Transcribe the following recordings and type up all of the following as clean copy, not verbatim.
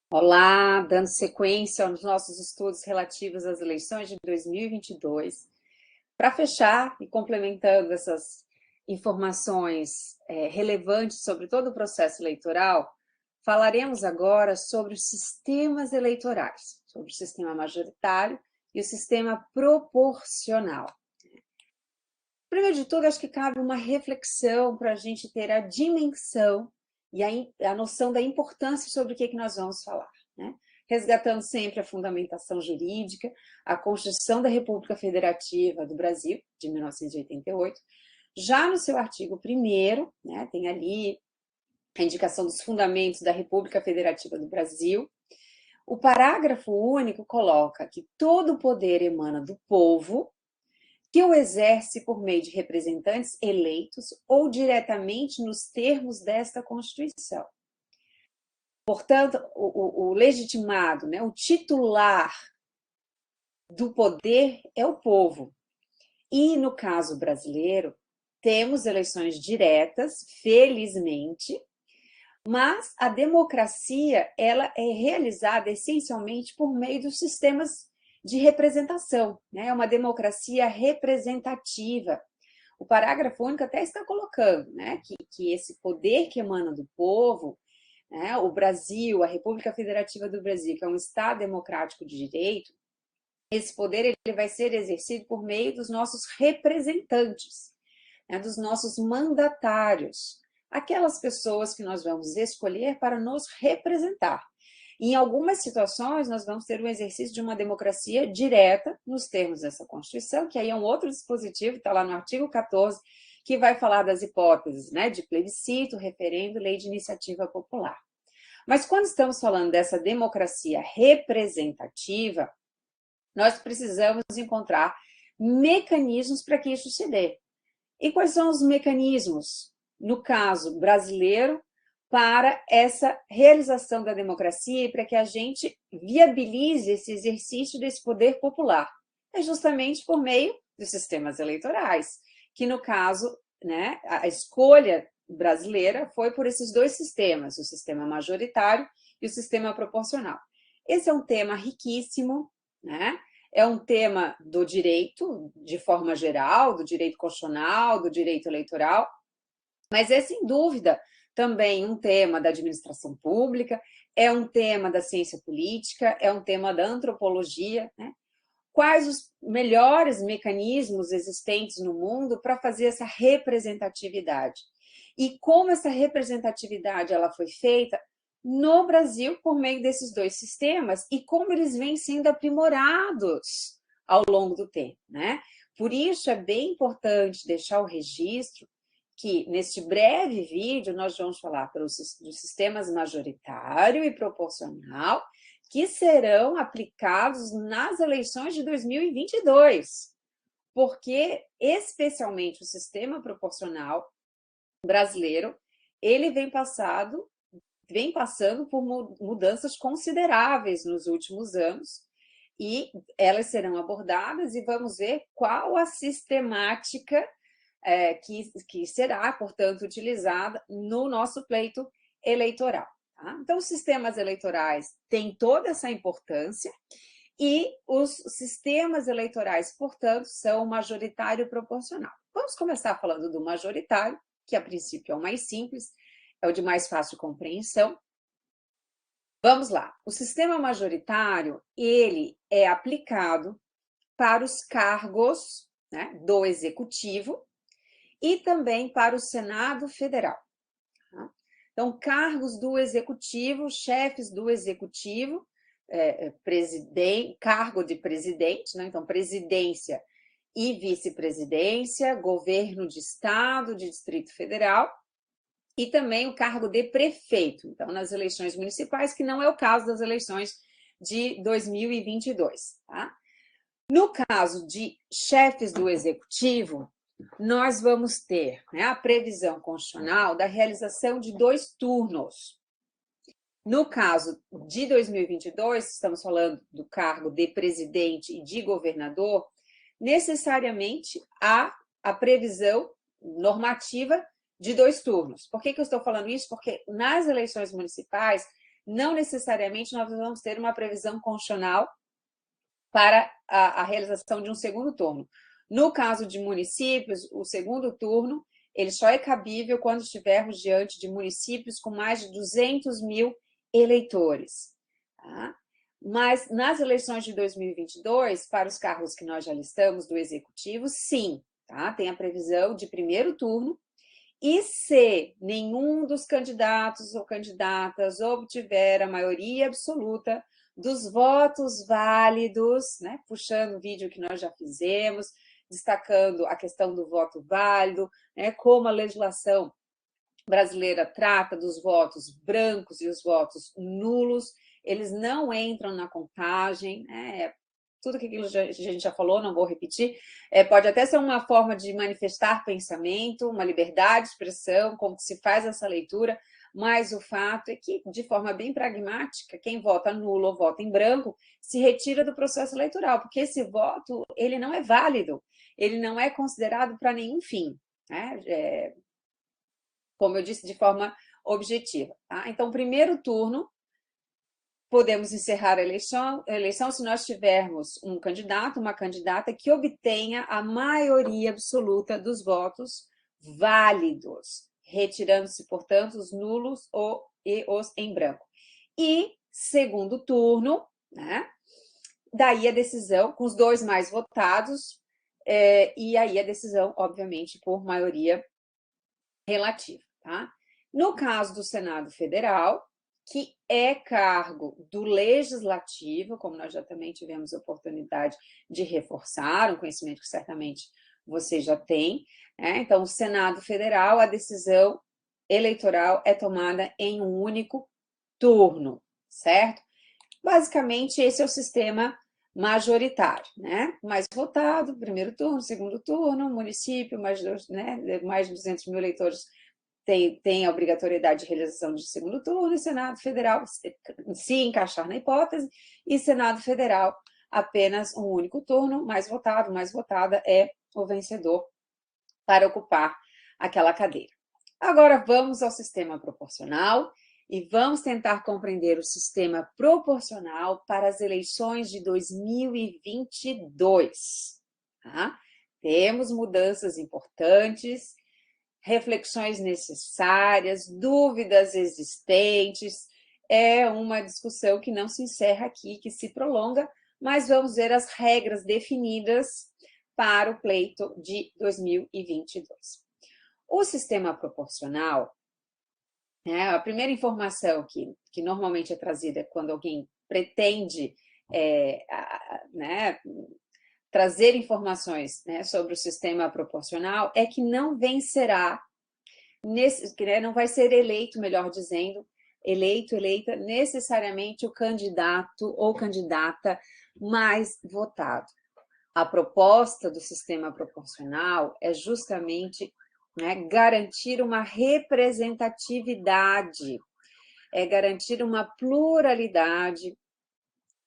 Olá, dando sequência aos nossos estudos relativos às eleições de 2022. Para fechar e complementando essas informações relevantes sobre todo o processo eleitoral, falaremos agora sobre os sistemas eleitorais, sobre o sistema majoritário e o sistema proporcional. Primeiro de tudo, acho que cabe uma reflexão para a gente ter a dimensão e a noção da importância sobre o que nós vamos falar, né? Resgatando sempre a fundamentação jurídica, a Constituição da República Federativa do Brasil, de 1988, já no seu artigo 1º, né, tem ali a indicação dos fundamentos da República Federativa do Brasil. O parágrafo único coloca que todo o poder emana do povo, que o exerce por meio de representantes eleitos ou diretamente nos termos desta Constituição. Portanto, o legitimado, né, o titular do poder é o povo. E, no caso brasileiro, temos eleições diretas, felizmente, mas a democracia ela é realizada essencialmente por meio dos sistemas de representação, né? É uma democracia representativa. O parágrafo único até está colocando, né, que esse poder que emana do povo, né, o Brasil, a República Federativa do Brasil, que é um Estado democrático de direito, esse poder ele vai ser exercido por meio dos nossos representantes, né, dos nossos mandatários, aquelas pessoas que nós vamos escolher para nos representar. Em algumas situações, nós vamos ter um exercício de uma democracia direta, nos termos dessa Constituição, que aí é um outro dispositivo, está lá no artigo 14, que vai falar das hipóteses, né, de plebiscito, referendo, lei de iniciativa popular. Mas quando estamos falando dessa democracia representativa, nós precisamos encontrar mecanismos para que isso se dê. E quais são os mecanismos, no caso brasileiro, para essa realização da democracia e para que a gente viabilize esse exercício desse poder popular? É justamente por meio dos sistemas eleitorais, que no caso, né, a escolha brasileira foi por esses dois sistemas, o sistema majoritário e o sistema proporcional. Esse é um tema riquíssimo, né? É um tema do direito, de forma geral, do direito constitucional, do direito eleitoral, mas é, sem dúvida, também um tema da administração pública, é um tema da ciência política, é um tema da antropologia, né? Quais os melhores mecanismos existentes no mundo para fazer essa representatividade? E como essa representatividade ela foi feita no Brasil por meio desses dois sistemas e como eles vêm sendo aprimorados ao longo do tempo, né? Por isso é bem importante deixar o registro que, neste breve vídeo, nós vamos falar dos sistemas majoritário e proporcional que serão aplicados nas eleições de 2022, porque, especialmente, o sistema proporcional brasileiro, ele vem passando por mudanças consideráveis nos últimos anos, e elas serão abordadas e vamos ver qual a sistemática que será, portanto, utilizada no nosso pleito eleitoral. Tá? Então, os sistemas eleitorais têm toda essa importância e os sistemas eleitorais, portanto, são majoritário e proporcional. Vamos começar falando do majoritário, que a princípio é o mais simples, é o de mais fácil compreensão. Vamos lá. O sistema majoritário, ele é aplicado para os cargos, né, do Executivo e também para o Senado Federal. Tá? Então, cargos do Executivo, chefes do Executivo, cargo de presidente, né? Então, presidência e vice-presidência, governo de Estado, de Distrito Federal, e também o cargo de prefeito, então, nas eleições municipais, que não é o caso das eleições de 2022. Tá? No caso de chefes do Executivo, nós vamos ter, né, a previsão constitucional da realização de 2 turnos. No caso de 2022, estamos falando do cargo de presidente e de governador, necessariamente há a previsão normativa de 2 turnos. Por que eu estou falando isso? Porque nas eleições municipais não necessariamente nós vamos ter uma previsão constitucional para a realização de um segundo turno. No caso de municípios, o segundo turno ele só é cabível quando estivermos diante de municípios com mais de 200 mil eleitores. Tá? Mas nas eleições de 2022, para os cargos que nós já listamos do Executivo, sim, tá? Tem a previsão de primeiro turno, e se nenhum dos candidatos ou candidatas obtiver a maioria absoluta dos votos válidos, né? Puxando o vídeo que nós já fizemos, destacando a questão do voto válido, né? Como a legislação brasileira trata dos votos brancos e os votos nulos, eles não entram na contagem, né? Tudo que a gente já falou, não vou repetir, pode até ser uma forma de manifestar pensamento, uma liberdade de expressão, como se faz essa leitura, mas o fato é que, de forma bem pragmática, quem vota nulo ou vota em branco se retira do processo eleitoral, porque esse voto ele não é válido, ele não é considerado para nenhum fim, né? Como eu disse, de forma objetiva. Tá? Então, primeiro turno, podemos encerrar a eleição se nós tivermos um candidato, uma candidata que obtenha a maioria absoluta dos votos válidos, retirando-se, portanto, os nulos e os em branco. E segundo turno, né? Daí a decisão, com os dois mais votados, e aí a decisão, obviamente, por maioria relativa. Tá? No caso do Senado Federal, que é cargo do Legislativo, como nós já também tivemos oportunidade de reforçar, um conhecimento que certamente você já tem, né? Então, o Senado Federal, a decisão eleitoral é tomada em um único turno, certo? Basicamente, esse é o sistema majoritário, né? Mais votado, primeiro turno, segundo turno, município, mais de 200 mil eleitores tem a obrigatoriedade de realização de segundo turno, e Senado Federal, se encaixar na hipótese, e Senado Federal, apenas um único turno, mais votado, mais votada é o vencedor para ocupar aquela cadeira. Agora vamos ao sistema proporcional e vamos tentar compreender o sistema proporcional para as eleições de 2022. Tá? Temos mudanças importantes, reflexões necessárias, dúvidas existentes. É uma discussão que não se encerra aqui, que se prolonga, mas vamos ver as regras definidas para o pleito de 2022. O sistema proporcional, né, a primeira informação que normalmente é trazida quando alguém pretende né, trazer informações, né, sobre o sistema proporcional é que não vencerá, não vai ser eleito, melhor dizendo, eleita necessariamente o candidato ou candidata mais votado. A proposta do sistema proporcional é justamente, né, garantir uma representatividade, é garantir uma pluralidade,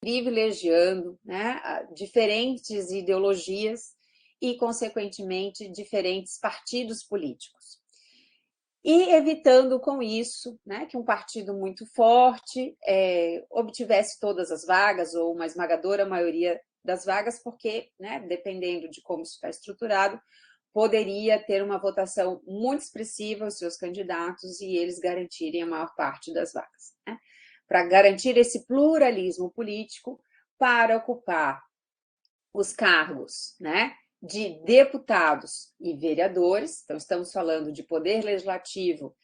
privilegiando, né, diferentes ideologias e, consequentemente, diferentes partidos políticos. E evitando com isso, né, que um partido muito forte obtivesse todas as vagas ou uma esmagadora maioria das vagas, porque, né, dependendo de como isso está estruturado, poderia ter uma votação muito expressiva aos seus candidatos e eles garantirem a maior parte das vagas. Né? Para garantir esse pluralismo político, para ocupar os cargos, né, de deputados e vereadores, então estamos falando de poder legislativo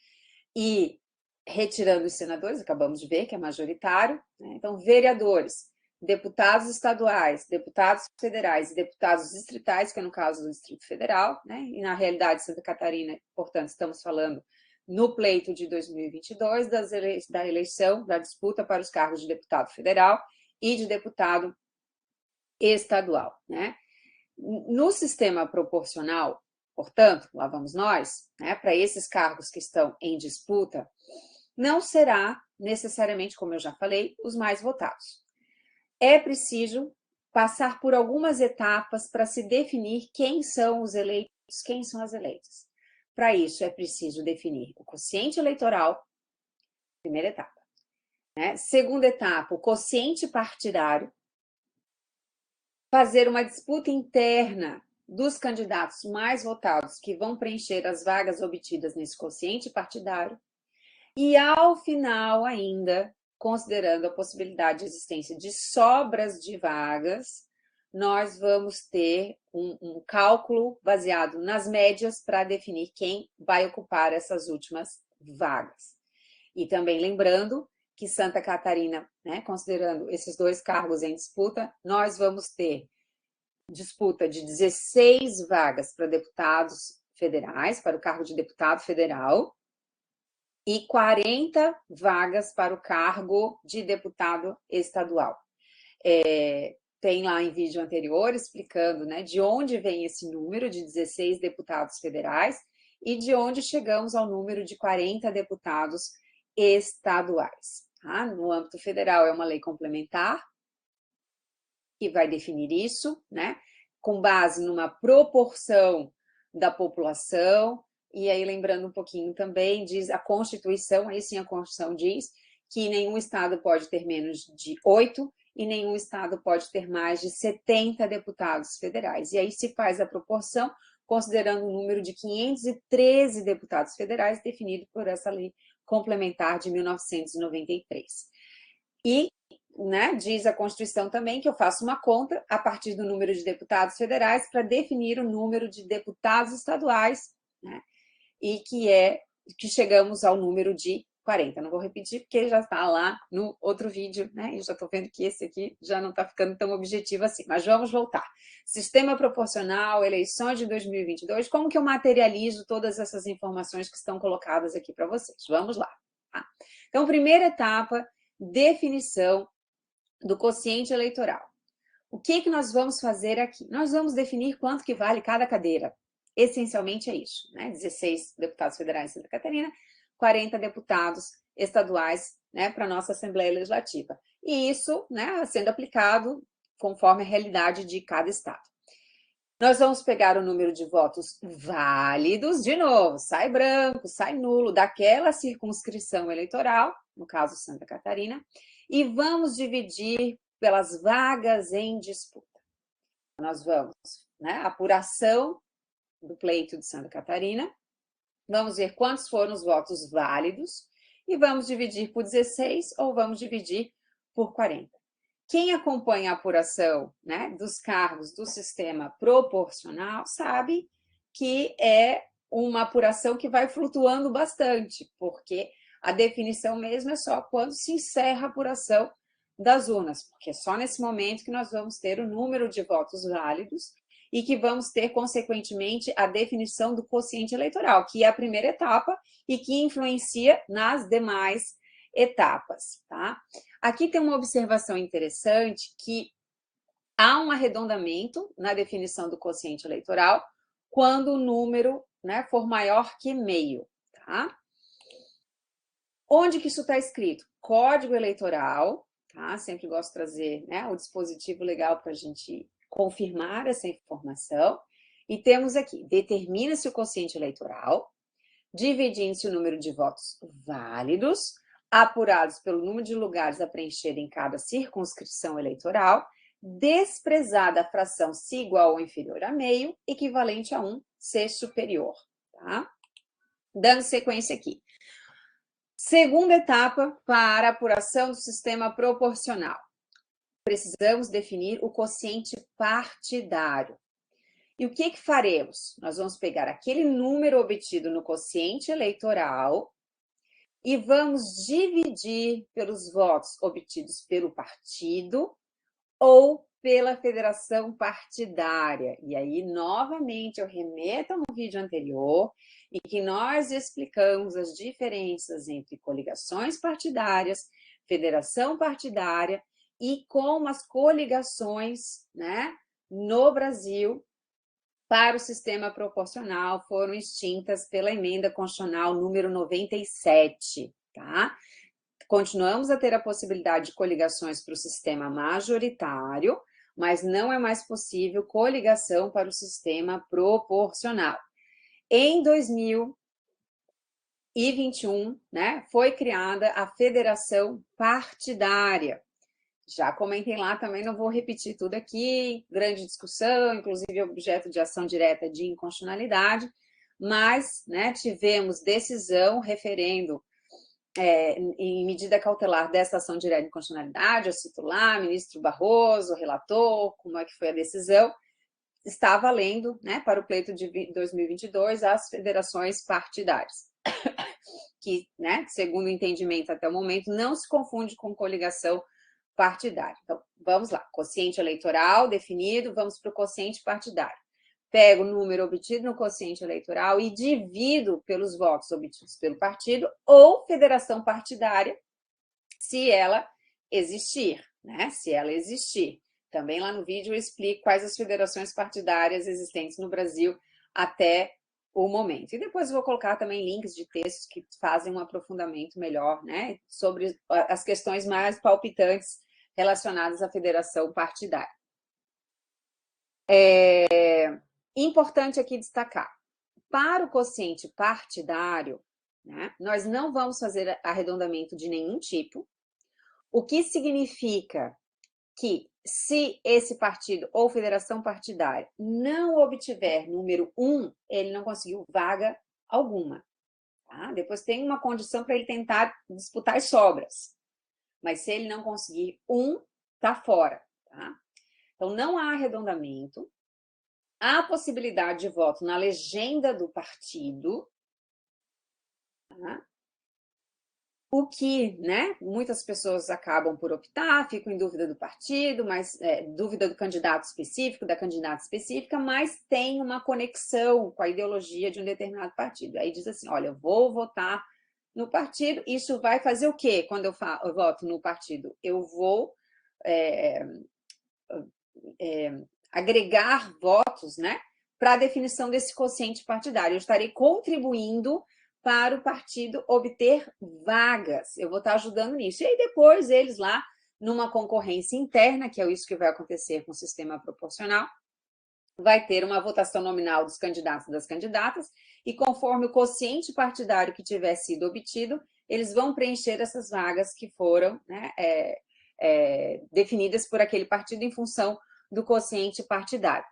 e retirando os senadores, acabamos de ver que é majoritário, né? Então vereadores, deputados estaduais, deputados federais e deputados distritais, que é no caso do Distrito Federal, né? E na realidade Santa Catarina, portanto, estamos falando no pleito de 2022 da eleição, da disputa para os cargos de deputado federal e de deputado estadual, né? No sistema proporcional, portanto, lá vamos nós, né, para esses cargos que estão em disputa, não será necessariamente, como eu já falei, os mais votados. É preciso passar por algumas etapas para se definir quem são os eleitos, quem são as eleitas. Para isso, é preciso definir o quociente eleitoral, primeira etapa. né? Segunda etapa, o quociente partidário. Fazer uma disputa interna dos candidatos mais votados que vão preencher as vagas obtidas nesse quociente partidário. E, ao final, ainda, considerando a possibilidade de existência de sobras de vagas, nós vamos ter um cálculo baseado nas médias para definir quem vai ocupar essas últimas vagas. E também lembrando que Santa Catarina, né, considerando esses dois cargos em disputa, nós vamos ter disputa de 16 vagas para deputados federais, para o cargo de deputado federal, e 40 vagas para o cargo de deputado estadual. Tem lá em vídeo anterior explicando, né, de onde vem esse número de 16 deputados federais e de onde chegamos ao número de 40 deputados estaduais. Tá? No âmbito federal é uma lei complementar que vai definir isso, né, com base numa proporção da população. E aí, lembrando um pouquinho também, diz a Constituição, aí sim a Constituição diz que nenhum estado pode ter menos de 8 e nenhum estado pode ter mais de 70 deputados federais. E aí se faz a proporção, considerando o número de 513 deputados federais definido por essa lei complementar de 1993. E, né, diz a Constituição também que eu faço uma conta a partir do número de deputados federais para definir o número de deputados estaduais, né, e que chegamos ao número de 40. Não vou repetir porque já está lá no outro vídeo, né? E já estou vendo que esse aqui já não está ficando tão objetivo assim, mas vamos voltar. Sistema proporcional, eleições de 2022, como que eu materializo todas essas informações que estão colocadas aqui para vocês? Vamos lá. Tá? Então, primeira etapa, definição do quociente eleitoral. O que nós vamos fazer aqui? Nós vamos definir quanto que vale cada cadeira. Essencialmente é isso, né? 16 deputados federais em Santa Catarina, 40 deputados estaduais, né, para a nossa Assembleia Legislativa. E isso, né, sendo aplicado conforme a realidade de cada estado. Nós vamos pegar o número de votos válidos, de novo, sai branco, sai nulo, daquela circunscrição eleitoral, no caso Santa Catarina, e vamos dividir pelas vagas em disputa. Nós vamos, né, apuração do pleito de Santa Catarina, vamos ver quantos foram os votos válidos e vamos dividir por 16 ou vamos dividir por 40. Quem acompanha a apuração, né, dos cargos do sistema proporcional sabe que é uma apuração que vai flutuando bastante, porque a definição mesmo é só quando se encerra a apuração das urnas, porque é só nesse momento que nós vamos ter o número de votos válidos e que vamos ter, consequentemente, a definição do quociente eleitoral, que é a primeira etapa e que influencia nas demais etapas, tá? Aqui tem uma observação interessante que há um arredondamento na definição do quociente eleitoral quando o número, né, for maior que meio, tá? Onde que isso está escrito? Código Eleitoral, tá? Sempre gosto de trazer, né, o dispositivo legal para a gente confirmar essa informação. E temos aqui, determina-se o quociente eleitoral, dividindo-se o número de votos válidos, apurados pelo número de lugares a preencher em cada circunscrição eleitoral, desprezada a fração se igual ou inferior a meio, equivalente a 1 se superior, tá? Dando sequência aqui. Segunda etapa para a apuração do sistema proporcional. Precisamos definir o quociente partidário. E o que faremos? Nós vamos pegar aquele número obtido no quociente eleitoral e vamos dividir pelos votos obtidos pelo partido ou pela federação partidária. E aí, novamente, eu remeto ao vídeo anterior, em que nós explicamos as diferenças entre coligações partidárias, federação partidária e como as coligações, né, no Brasil, para o sistema proporcional, foram extintas pela emenda constitucional número 97, tá? Continuamos a ter a possibilidade de coligações para o sistema majoritário, mas não é mais possível coligação para o sistema proporcional. Em 2000, 2021, né, foi criada a federação partidária. Já comentei lá também, não vou repetir tudo aqui, grande discussão, inclusive objeto de ação direta de inconstitucionalidade, mas, né, tivemos decisão, referendo em medida cautelar dessa ação direta de inconstitucionalidade, eu cito lá, ministro Barroso, relator, como é que foi a decisão, está valendo, né, para o pleito de 2022, as federações partidárias, que, né, segundo o entendimento até o momento, não se confunde com coligação partidária. Então, vamos lá, quociente eleitoral definido, vamos para o quociente partidário. Pego o número obtido no quociente eleitoral e divido pelos votos obtidos pelo partido ou federação partidária, se ela existir, né? Se ela existir. Também lá no vídeo eu explico quais as federações partidárias existentes no Brasil até o momento. E depois eu vou colocar também links de textos que fazem um aprofundamento melhor, né, sobre as questões mais palpitantes relacionadas à federação partidária. Importante aqui destacar, para o quociente partidário, né, nós não vamos fazer arredondamento de nenhum tipo, o que significa que se esse partido ou federação partidária não obtiver número 1, ele não conseguiu vaga alguma. Tá? Depois tem uma condição para ele tentar disputar as sobras. Mas se ele não conseguir 1, está fora. Tá? Então, não há arredondamento. Há possibilidade de voto na legenda do partido. Tá? O que, né, muitas pessoas acabam por optar, ficam em dúvida do partido, mas dúvida do candidato específico, da candidata específica, mas tem uma conexão com a ideologia de um determinado partido. Aí diz assim, olha, eu vou votar no partido, isso vai fazer o quê quando eu voto no partido? Eu vou agregar votos, né, para a definição desse quociente partidário. Eu estarei contribuindo para o partido obter vagas. Eu vou estar ajudando nisso. E aí depois eles lá, numa concorrência interna, que é isso que vai acontecer com o sistema proporcional, vai ter uma votação nominal dos candidatos e das candidatas, e conforme o quociente partidário que tiver sido obtido, eles vão preencher essas vagas que foram, né, definidas por aquele partido em função do quociente partidário.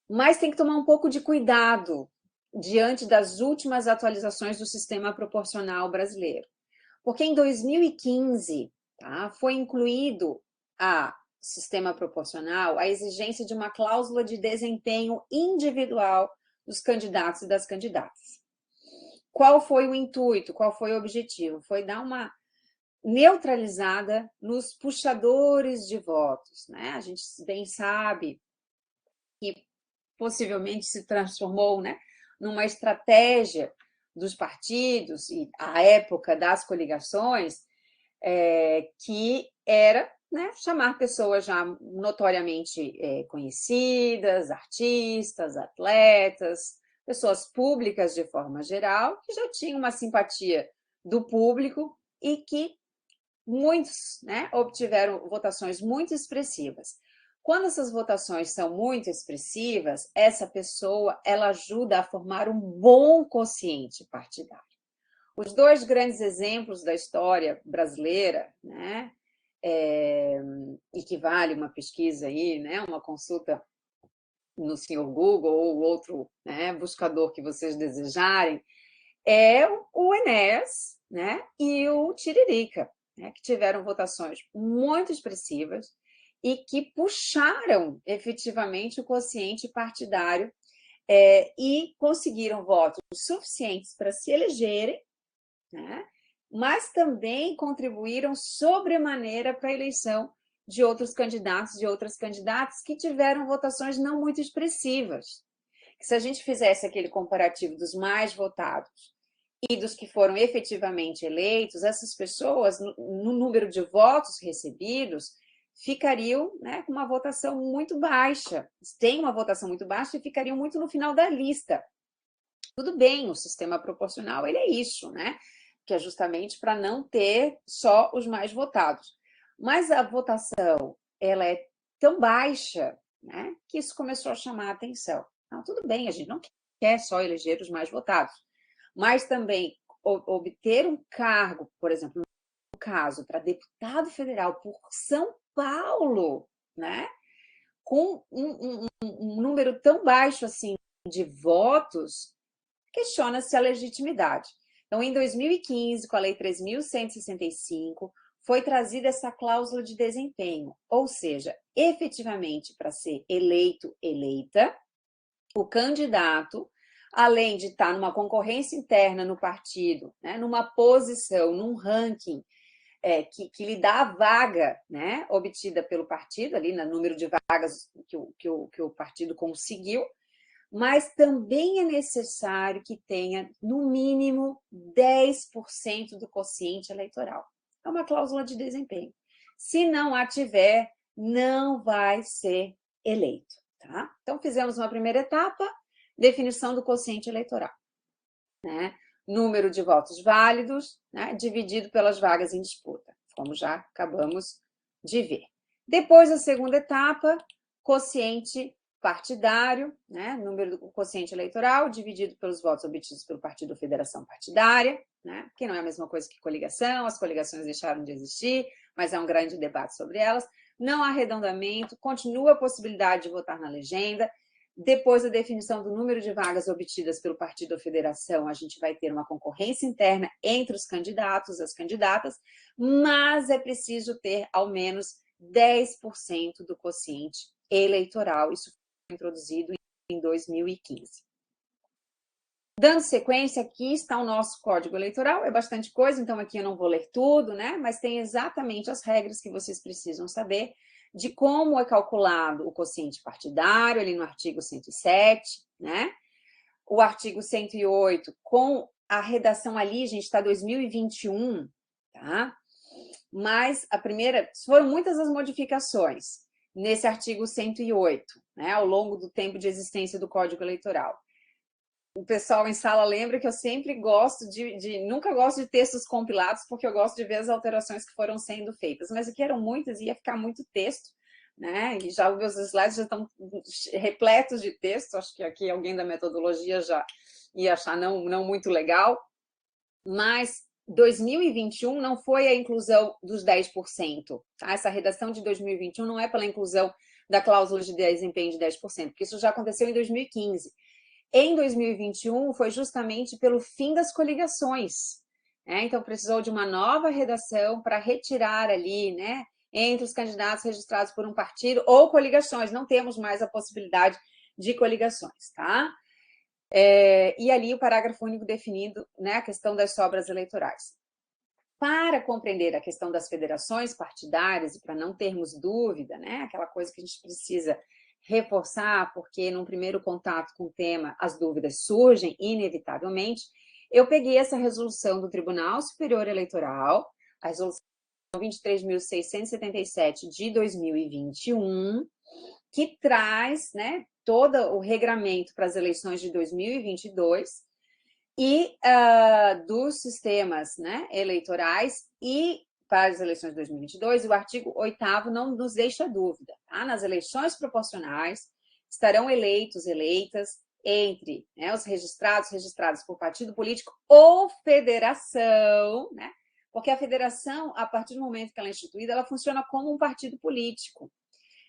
Mas tem que tomar um pouco de cuidado diante das últimas atualizações do sistema proporcional brasileiro. Porque em 2015, tá, foi incluído a sistema proporcional a exigência de uma cláusula de desempenho individual dos candidatos e das candidatas. Qual foi o intuito? Qual foi o objetivo? Foi dar uma neutralizada nos puxadores de votos, né? A gente bem sabe que possivelmente se transformou, né, numa estratégia dos partidos e à época das coligações, que era, né, chamar pessoas já notoriamente conhecidas, artistas, atletas, pessoas públicas de forma geral, que já tinham uma simpatia do público e que muitos, né, obtiveram votações muito expressivas. Quando essas votações são muito expressivas, essa pessoa ela ajuda a formar um bom quociente partidário. Os dois grandes exemplos da história brasileira, né, e que vale uma pesquisa aí, né, uma consulta no Sr. Google ou outro, né, buscador que vocês desejarem, é o Enéas, né, e o Tiririca, né, que tiveram votações muito expressivas e que puxaram efetivamente o quociente partidário e conseguiram votos suficientes para se elegerem, né, mas também contribuíram sobremaneira para a eleição de outros candidatos e outras candidatas que tiveram votações não muito expressivas. Se a gente fizesse aquele comparativo dos mais votados e dos que foram efetivamente eleitos, essas pessoas, no número de votos recebidos, ficariam, né, com uma votação muito baixa. Tem uma votação muito baixa e ficariam muito no final da lista. Tudo bem, o sistema proporcional ele é isso, né? Que é justamente para não ter só os mais votados. Mas a votação ela é tão baixa, né, que isso começou a chamar a atenção. Não, tudo bem, a gente não quer só eleger os mais votados, mas também obter um cargo, por exemplo, no caso, para deputado federal por São Paulo, né? Com um número tão baixo assim de votos, questiona-se a legitimidade. Então, em 2015, com a Lei 3.165, foi trazida essa cláusula de desempenho, ou seja, efetivamente, para ser eleito, eleita, o candidato, além de estar numa concorrência interna no partido, né, numa posição, num ranking que lhe dá a vaga, né, obtida pelo partido, ali no número de vagas que o partido conseguiu, mas também é necessário que tenha, no mínimo, 10% do quociente eleitoral. É uma cláusula de desempenho. Se não a tiver, não vai ser eleito. Tá? Então, fizemos uma primeira etapa, definição do quociente eleitoral. Né? Número de votos válidos, né? Dividido pelas vagas em disputa, como já acabamos de ver. Depois, a segunda etapa, quociente partidário, né? Número do quociente eleitoral, dividido pelos votos obtidos pelo partido ou federação partidária, né? Que não é a mesma coisa que coligação, as coligações deixaram de existir, mas há um grande debate sobre elas. Não há arredondamento, continua a possibilidade de votar na legenda. Depois da definição do número de vagas obtidas pelo partido ou federação, a gente vai ter uma concorrência interna entre os candidatos, as candidatas, mas é preciso ter ao menos 10% do quociente eleitoral. Isso foi introduzido em 2015. Dando sequência, aqui está o nosso Código Eleitoral, é bastante coisa, então aqui eu não vou ler tudo, né? Mas tem exatamente as regras que vocês precisam saber de como é calculado o quociente partidário, ali no artigo 107, né? O artigo 108, com a redação ali, gente, está 2021, tá? Mas a primeira, foram muitas as modificações nesse artigo 108, né? Ao longo do tempo de existência do Código Eleitoral. O pessoal em sala lembra que eu sempre gosto nunca gosto de textos compilados, porque eu gosto de ver as alterações que foram sendo feitas, mas aqui eram muitas e ia ficar muito texto, né? E já os meus slides já estão repletos de texto, acho que aqui alguém da metodologia já ia achar não muito legal, mas 2021 não foi a inclusão dos 10%, tá? Essa redação de 2021 não é pela inclusão da cláusula de desempenho de 10%, porque isso já aconteceu em 2015. Em 2021, foi justamente pelo fim das coligações. Né? Então, precisou de uma nova redação para retirar ali, né, entre os candidatos registrados por um partido ou coligações. Não temos mais a possibilidade de coligações, tá? E ali o parágrafo único definindo, né, a questão das sobras eleitorais. Para compreender a questão das federações partidárias e para não termos dúvida, né, aquela coisa que a gente precisa reforçar, porque num primeiro contato com o tema as dúvidas surgem inevitavelmente, eu peguei essa resolução do Tribunal Superior Eleitoral, a resolução 23.677 de 2021, que traz, né, todo o regramento para as eleições de 2022 e dos sistemas, né, eleitorais e para as eleições de 2022, o artigo 8º não nos deixa dúvida. Tá? Nas eleições proporcionais, estarão eleitas, entre, né, os registrados por partido político ou federação, né? Porque a federação, a partir do momento que ela é instituída, ela funciona como um partido político.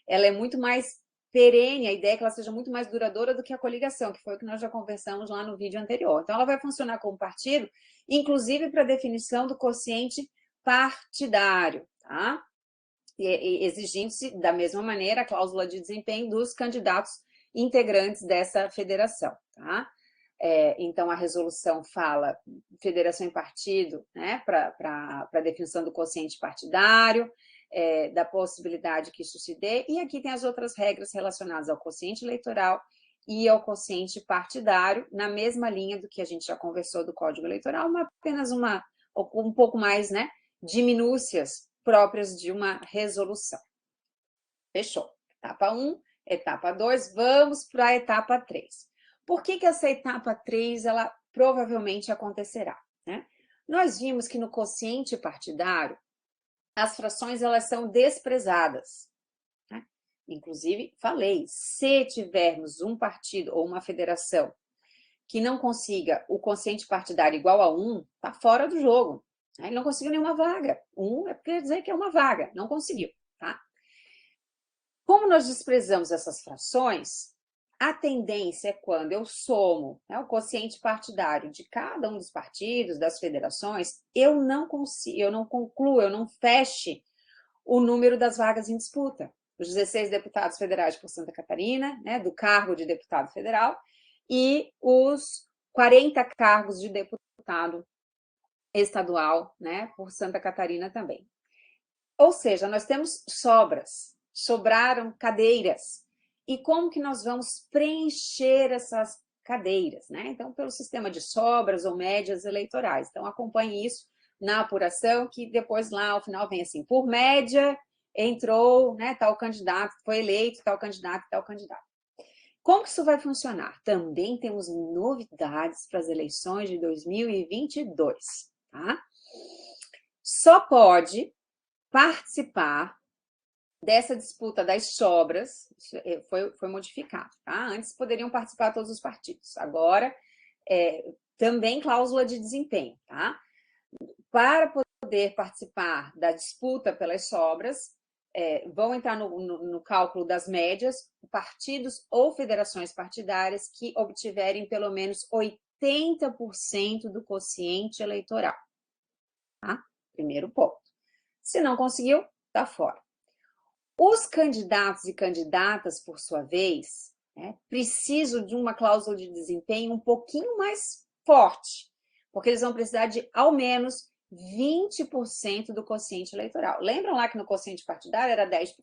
Ela é muito mais perene, a ideia é que ela seja muito mais duradoura do que a coligação, que foi o que nós já conversamos lá no vídeo anterior. Então, ela vai funcionar como partido, inclusive para a definição do quociente partidário, tá? E exigindo-se, da mesma maneira, a cláusula de desempenho dos candidatos integrantes dessa federação, tá? Então, a resolução fala federação e partido, né, para a definição do quociente partidário, da possibilidade que isso se dê, e aqui tem as outras regras relacionadas ao quociente eleitoral e ao quociente partidário, na mesma linha do que a gente já conversou do Código Eleitoral, mas apenas um pouco mais, né, de minúcias próprias de uma resolução. Fechou. Etapa 1, etapa 2, vamos para a etapa 3. Por que essa etapa 3 ela provavelmente acontecerá? Né? Nós vimos que no quociente partidário, as frações elas são desprezadas. Né? Inclusive, falei, se tivermos um partido ou uma federação que não consiga o quociente partidário igual a 1, está fora do jogo. Ele não conseguiu nenhuma vaga. 1 quer dizer que é uma vaga, não conseguiu. Tá? Como nós desprezamos essas frações, a tendência é quando eu somo, né, o quociente partidário de cada um dos partidos, das federações, eu não consigo, eu não concluo, eu não feche o número das vagas em disputa. Os 16 deputados federais por Santa Catarina, né, do cargo de deputado federal, e os 40 cargos de deputado estadual, né, por Santa Catarina também. Ou seja, nós temos sobras, sobraram cadeiras. E como que nós vamos preencher essas cadeiras, né? Então, pelo sistema de sobras ou médias eleitorais. Então, acompanhe isso na apuração, que depois lá ao final vem assim, por média, entrou, né, tal candidato, foi eleito tal candidato, tal candidato. Como que isso vai funcionar? Também temos novidades para as eleições de 2022, tá? Só pode participar dessa disputa das sobras, foi modificado, tá? Antes poderiam participar todos os partidos, agora também cláusula de desempenho, tá? Para poder participar da disputa pelas sobras, vão entrar no cálculo das médias partidos ou federações partidárias que obtiverem pelo menos 80% do quociente eleitoral, tá? Primeiro ponto. Se não conseguiu, está fora. Os candidatos e candidatas, por sua vez, precisam de uma cláusula de desempenho um pouquinho mais forte, porque eles vão precisar de, ao menos, 20% do quociente eleitoral. Lembram lá que no quociente partidário era 10%?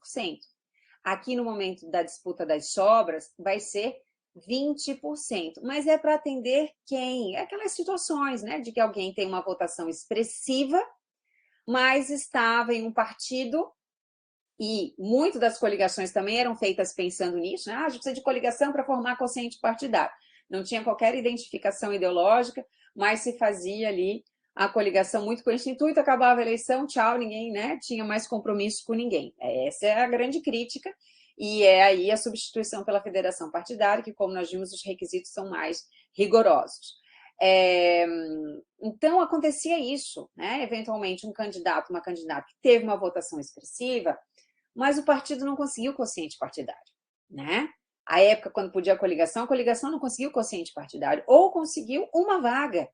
Aqui, no momento da disputa das sobras, vai ser 20%. Mas é para atender quem? É aquelas situações, né, de que alguém tem uma votação expressiva, mas estava em um partido, e muitas das coligações também eram feitas pensando nisso, né? A gente precisa de coligação para formar quociente partidário. Não tinha qualquer identificação ideológica, mas se fazia ali a coligação muito com esse intuito, acabava a eleição, tchau, ninguém, né, tinha mais compromisso com ninguém. Essa é a grande crítica, e é aí a substituição pela federação partidária, que, como nós vimos, os requisitos são mais rigorosos. Então, acontecia isso, né? Eventualmente, um candidato, uma candidata que teve uma votação expressiva, mas o partido não conseguiu o quociente partidário, né? A época, quando podia a coligação não conseguiu o quociente partidário, ou conseguiu uma vaga.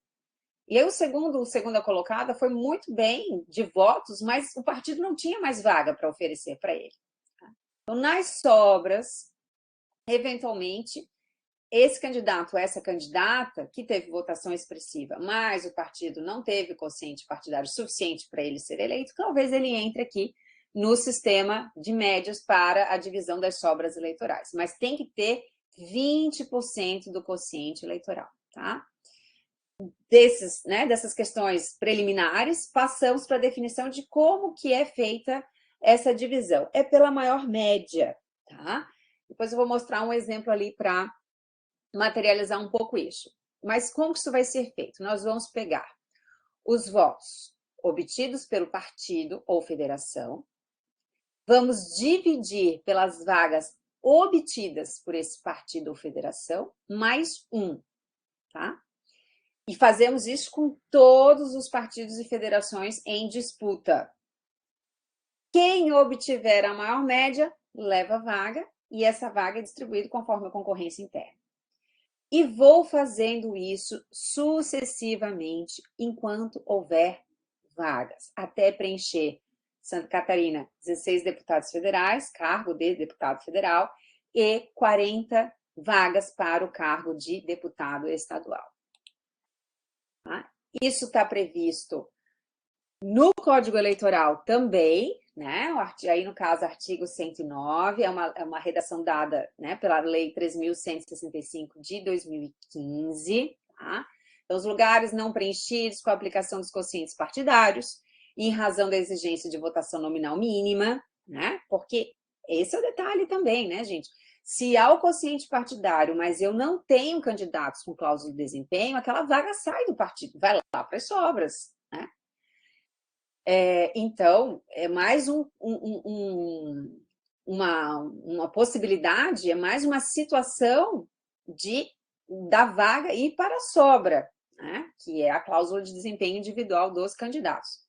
E aí o segunda colocada foi muito bem de votos, mas o partido não tinha mais vaga para oferecer para ele. Então, nas sobras, eventualmente, esse candidato, essa candidata, que teve votação expressiva, mas o partido não teve quociente partidário suficiente para ele ser eleito, talvez ele entre aqui no sistema de médias para a divisão das sobras eleitorais. Mas tem que ter 20% do quociente eleitoral, tá? Dessas questões preliminares, passamos para a definição de como que é feita essa divisão. É pela maior média, tá? Depois eu vou mostrar um exemplo ali para materializar um pouco isso. Mas como que isso vai ser feito? Nós vamos pegar os votos obtidos pelo partido ou federação, vamos dividir pelas vagas obtidas por esse partido ou federação, mais um, tá? E fazemos isso com todos os partidos e federações em disputa. Quem obtiver a maior média, leva a vaga, e essa vaga é distribuída conforme a concorrência interna. E vou fazendo isso sucessivamente, enquanto houver vagas, até preencher Santa Catarina, 16 deputados federais, cargo de deputado federal, e 40 vagas para o cargo de deputado estadual. Tá? Isso está previsto no Código Eleitoral também, né? Aí, no caso, artigo 109, é uma redação dada, né, pela Lei 3.165 de 2015, tá? Então, os lugares não preenchidos com a aplicação dos quocientes partidários, em razão da exigência de votação nominal mínima, né? Porque esse é o detalhe também, né, gente? Se há o quociente partidário, mas eu não tenho candidatos com cláusula de desempenho, aquela vaga sai do partido, vai lá para as sobras, né? Então, é mais uma possibilidade, é mais uma situação de da vaga e para a sobra, né? Que é a cláusula de desempenho individual dos candidatos.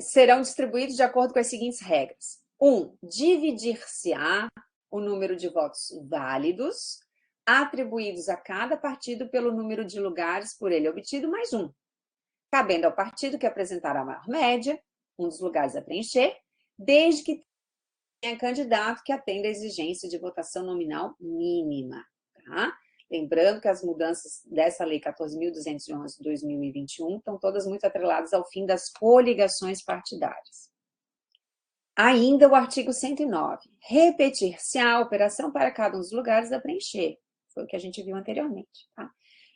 Serão distribuídos de acordo com as seguintes regras. 1. Dividir-se-á o número de votos válidos atribuídos a cada partido pelo número de lugares por ele obtido, mais um, cabendo ao partido que apresentar a maior média, um dos lugares a preencher, desde que tenha candidato que atenda à exigência de votação nominal mínima. Tá? Lembrando que as mudanças dessa Lei 14.211 de 2021 estão todas muito atreladas ao fim das coligações partidárias. Ainda o artigo 109. Repetir-se-á a operação para cada um dos lugares a preencher. Foi o que a gente viu anteriormente. Tá?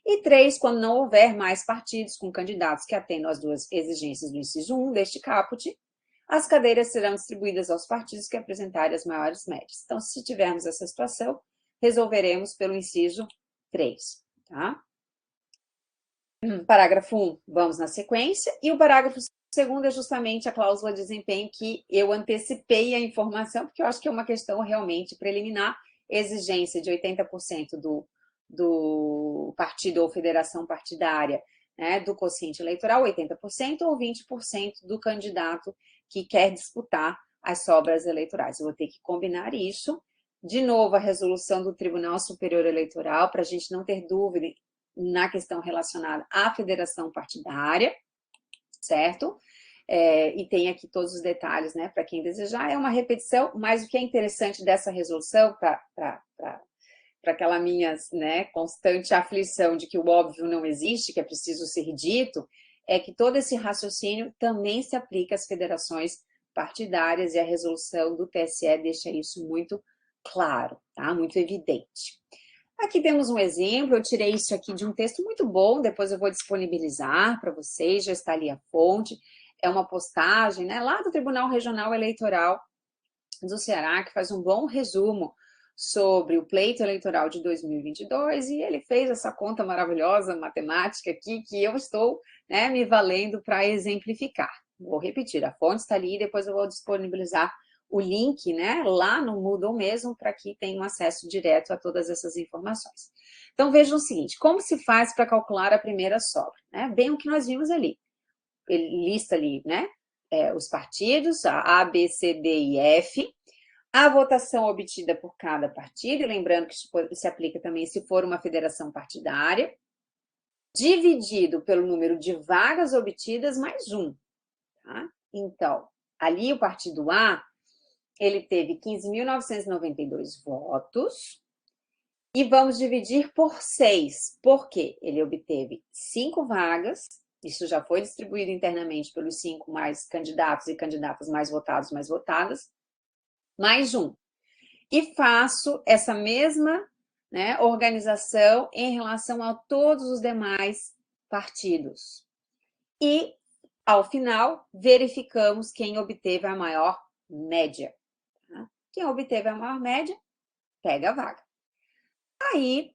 E 3, quando não houver mais partidos com candidatos que atendam às duas exigências do inciso 1 deste caput, as cadeiras serão distribuídas aos partidos que apresentarem as maiores médias. Então, se tivermos essa situação, resolveremos pelo inciso 3. Tá? Parágrafo 1, vamos na sequência. E o parágrafo 2 é justamente a cláusula de desempenho que eu antecipei a informação, porque eu acho que é uma questão realmente preliminar, exigência de 80% do partido ou federação partidária, né, do quociente eleitoral, 80%, ou 20% do candidato que quer disputar as sobras eleitorais. Eu vou ter que combinar isso. De novo, a resolução do Tribunal Superior Eleitoral, para a gente não ter dúvida na questão relacionada à federação partidária, certo? E tem aqui todos os detalhes, né, para quem desejar. É uma repetição, mas o que é interessante dessa resolução, para aquela minha, né, constante aflição de que o óbvio não existe, que é preciso ser dito, é que todo esse raciocínio também se aplica às federações partidárias e a resolução do TSE deixa isso muito claro, tá? Muito evidente. Aqui temos um exemplo, eu tirei isso aqui de um texto muito bom, depois eu vou disponibilizar para vocês, já está ali a fonte, é uma postagem, né, lá do Tribunal Regional Eleitoral do Ceará, que faz um bom resumo sobre o pleito eleitoral de 2022, e ele fez essa conta maravilhosa, matemática aqui, que eu estou, né, me valendo para exemplificar. Vou repetir, a fonte está ali, depois eu vou disponibilizar o link, né, lá no Moodle mesmo, para que tenham acesso direto a todas essas informações. Então, vejam o seguinte, como se faz para calcular a primeira sobra? Né? Bem o que nós vimos ali. Ele lista ali, né, os partidos, A, B, C, D e F, a votação obtida por cada partido, e lembrando que isso se aplica também se for uma federação partidária, dividido pelo número de vagas obtidas mais um. Tá? Então, ali o partido A, ele teve 15.992 votos, e vamos dividir por 6. Por quê? Ele obteve 5 vagas, isso já foi distribuído internamente pelos 5 mais candidatos e candidatas mais votados, mais votadas, mais um. E faço essa mesma, né, organização em relação a todos os demais partidos. E, ao final, verificamos quem obteve a maior média. Tá? Quem obteve a maior média, pega a vaga. Aí,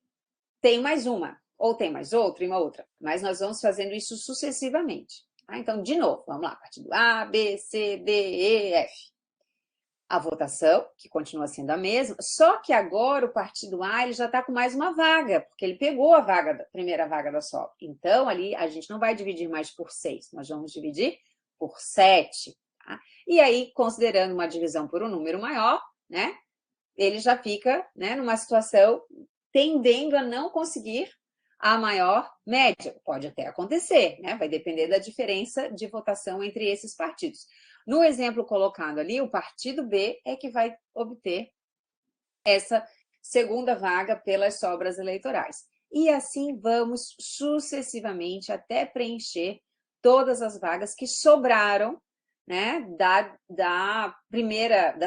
tem mais uma, ou tem mais outra e uma outra, mas nós vamos fazendo isso sucessivamente. Tá? Então, de novo, vamos lá, partido A, B, C, D, E, F. A votação, que continua sendo a mesma, só que agora o partido A ele já está com mais uma vaga, porque ele pegou a primeira vaga da sobra. Então, ali, a gente não vai dividir mais por 6, nós vamos dividir por 7. Tá? E aí, considerando uma divisão por um número maior, né, ele já fica, né, numa situação tendendo a não conseguir a maior média. Pode até acontecer, né? Vai depender da diferença de votação entre esses partidos. No exemplo colocado ali, o partido B é que vai obter essa segunda vaga pelas sobras eleitorais. E assim vamos sucessivamente até preencher todas as vagas que sobraram, né, da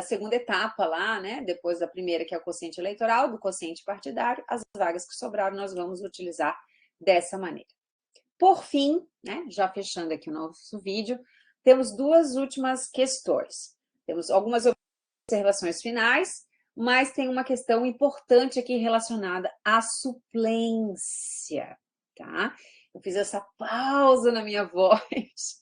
segunda etapa lá, né, depois da primeira, que é o quociente eleitoral, do quociente partidário, as vagas que sobraram nós vamos utilizar dessa maneira. Por fim, né, já fechando aqui o nosso vídeo, temos duas últimas questões. Temos algumas observações finais, mas tem uma questão importante aqui relacionada à suplência, tá? Eu fiz essa pausa na minha voz,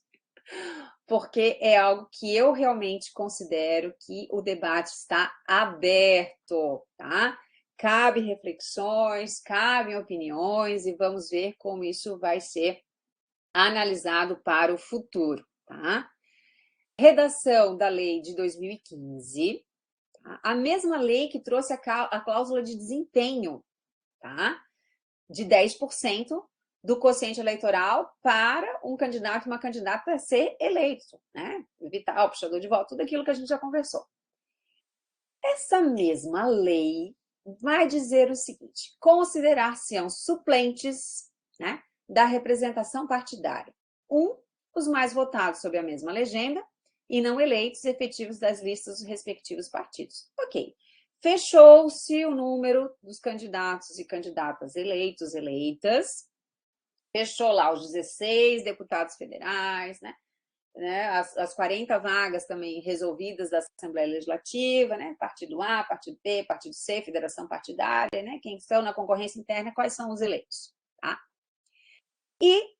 porque é algo que eu realmente considero que o debate está aberto, tá? cabe reflexões, cabem opiniões e vamos ver como isso vai ser analisado para o futuro, tá? Redação da lei de 2015, tá? A mesma lei que trouxe a cláusula de desempenho, tá? De 10% do quociente eleitoral para um candidato e uma candidata ser eleito, né? Evitar o puxador de voto, tudo aquilo que a gente já conversou. Essa mesma lei vai dizer o seguinte: considerar-se-ão suplentes, né, da representação partidária. Os mais votados sob a mesma legenda e não eleitos efetivos das listas dos respectivos partidos. Ok. Fechou-se o número dos candidatos e candidatas eleitos, eleitas. Fechou lá os 16 deputados federais, né? As 40 vagas também resolvidas da Assembleia Legislativa, né? Partido A, Partido B, Partido C, Federação Partidária, né? Quem estão na concorrência interna, quais são os eleitos, tá? E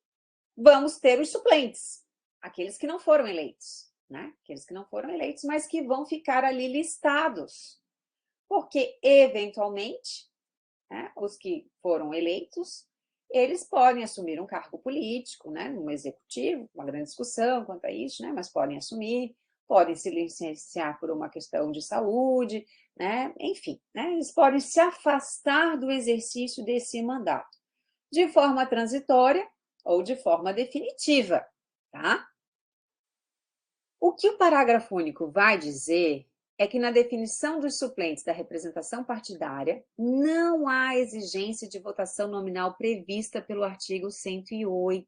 vamos ter os suplentes, aqueles que não foram eleitos, né? Aqueles que não foram eleitos, mas que vão ficar ali listados, porque, eventualmente, né, os que foram eleitos, eles podem assumir um cargo político, né, no executivo, uma grande discussão quanto a isso, né, mas podem assumir, podem se licenciar por uma questão de saúde, né, enfim, né, eles podem se afastar do exercício desse mandato, de forma transitória ou de forma definitiva, tá? O que o parágrafo único vai dizer é que na definição dos suplentes da representação partidária não há exigência de votação nominal prevista pelo artigo 108.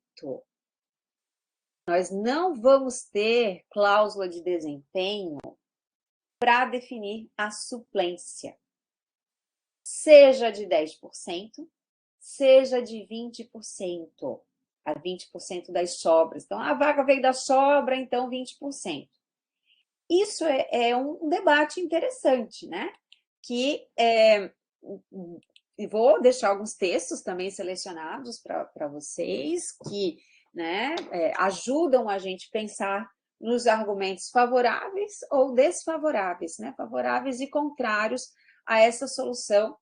Nós não vamos ter cláusula de desempenho para definir a suplência, seja de 10%, seja de 20%, a 20% das sobras. Então, a vaga veio da sobra, então 20%. Isso é um debate interessante, né? Que vou deixar alguns textos também selecionados para vocês, que, né, ajudam a gente a pensar nos argumentos favoráveis ou desfavoráveis, né? Favoráveis e contrários a essa solução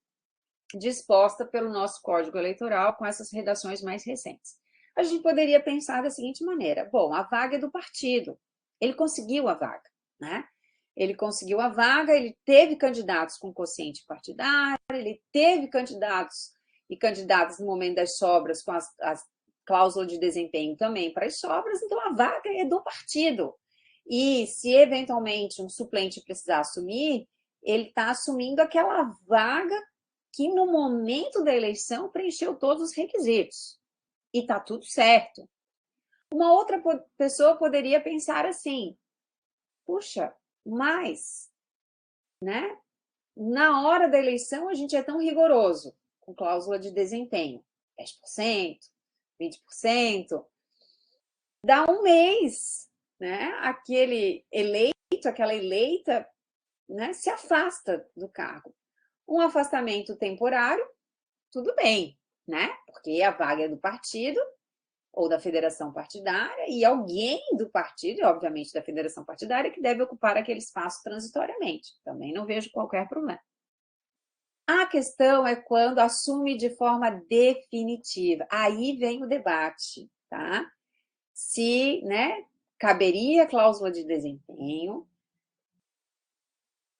disposta pelo nosso Código Eleitoral com essas redações mais recentes. A gente poderia pensar da seguinte maneira: bom, a vaga é do partido, ele conseguiu a vaga, né? Ele conseguiu a vaga, ele teve candidatos com quociente partidário, ele teve candidatos e candidatas no momento das sobras com as cláusulas de desempenho também para as sobras, então a vaga é do partido. E se eventualmente um suplente precisar assumir, ele está assumindo aquela vaga que no momento da eleição preencheu todos os requisitos. E está tudo certo. Uma outra pessoa poderia pensar assim: puxa, mas, né? Na hora da eleição a gente é tão rigoroso com cláusula de desempenho, 10%, 20%. Dá um mês, né? Aquele eleito, aquela eleita, né, se afasta do cargo. Um afastamento temporário, tudo bem, né? Porque a vaga é do partido ou da federação partidária e alguém do partido, e obviamente da federação partidária, que deve ocupar aquele espaço transitoriamente. Também não vejo qualquer problema. A questão é quando assume de forma definitiva. Aí vem o debate, tá? Se, né, caberia a cláusula de desempenho.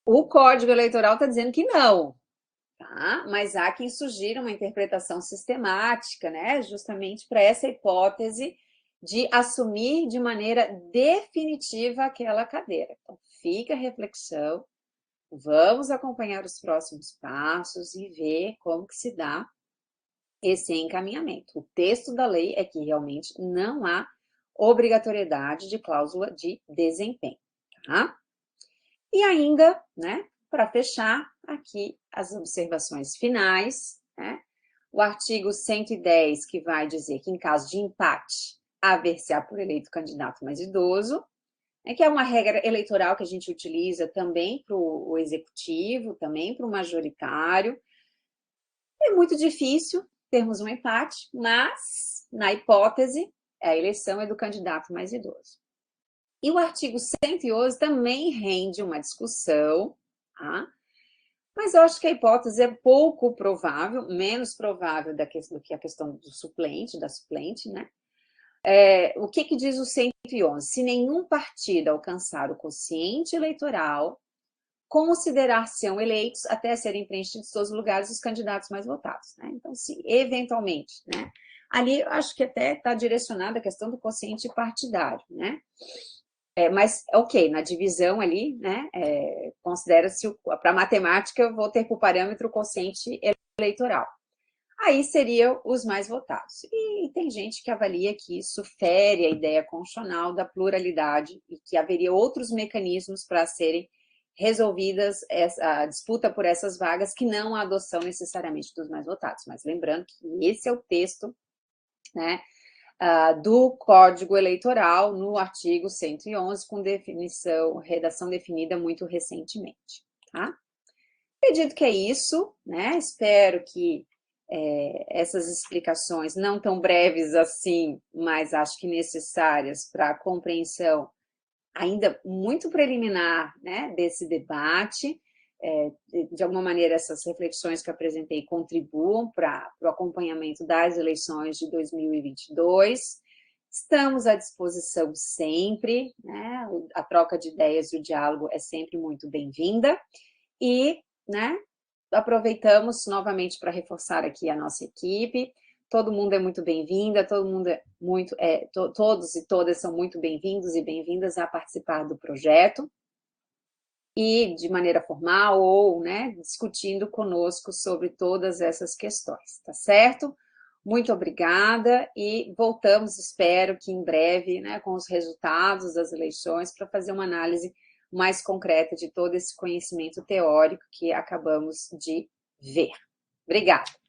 O Código Eleitoral está dizendo que não, tá? Mas há quem sugira uma interpretação sistemática, né? Justamente para essa hipótese de assumir de maneira definitiva aquela cadeira. Então, fica a reflexão. Vamos acompanhar os próximos passos e ver como que se dá esse encaminhamento. O texto da lei é que realmente não há obrigatoriedade de cláusula de desempenho, tá? E ainda, né, para fechar aqui as observações finais, né? O artigo 110, que vai dizer que em caso de empate, haver-se-á por eleito candidato mais idoso, que é uma regra eleitoral que a gente utiliza também para o executivo, também para o majoritário. É muito difícil termos um empate, mas, na hipótese, a eleição é do candidato mais idoso. E o artigo 111 também rende uma discussão, tá? Mas eu acho que a hipótese é pouco provável, menos provável do que a questão do suplente, da suplente, né? O que diz o 111? Se nenhum partido alcançar o quociente eleitoral, considerar-se-ão eleitos até serem preenchidos todos os lugares os candidatos mais votados. Né? Então, se eventualmente, né? Ali eu acho que até está direcionada a questão do quociente partidário, né? Mas, ok, na divisão ali, né, considera-se, para matemática, eu vou ter por parâmetro o quociente eleitoral. Aí seriam os mais votados. E tem gente que avalia que isso fere a ideia constitucional da pluralidade e que haveria outros mecanismos para serem resolvidas a disputa por essas vagas que não a adoção necessariamente dos mais votados. Mas lembrando que esse é o texto, né, do Código Eleitoral no artigo 111, com redação definida muito recentemente. Tá? Acredito que é isso, né? Espero que essas explicações, não tão breves assim, mas acho que necessárias para a compreensão ainda muito preliminar, né, desse debate. De alguma maneira, essas reflexões que eu apresentei contribuam para o acompanhamento das eleições de 2022. Estamos à disposição sempre, né? A troca de ideias e o diálogo é sempre muito bem-vinda. E, né, aproveitamos novamente para reforçar aqui a nossa equipe. Todo mundo é muito bem-vinda, todo mundo é muito, todos e todas são muito bem-vindos e bem-vindas a participar do projeto e de maneira formal ou, né, discutindo conosco sobre todas essas questões, tá certo? Muito obrigada e voltamos, espero que em breve, né, com os resultados das eleições para fazer uma análise mais concreta de todo esse conhecimento teórico que acabamos de ver. Obrigada.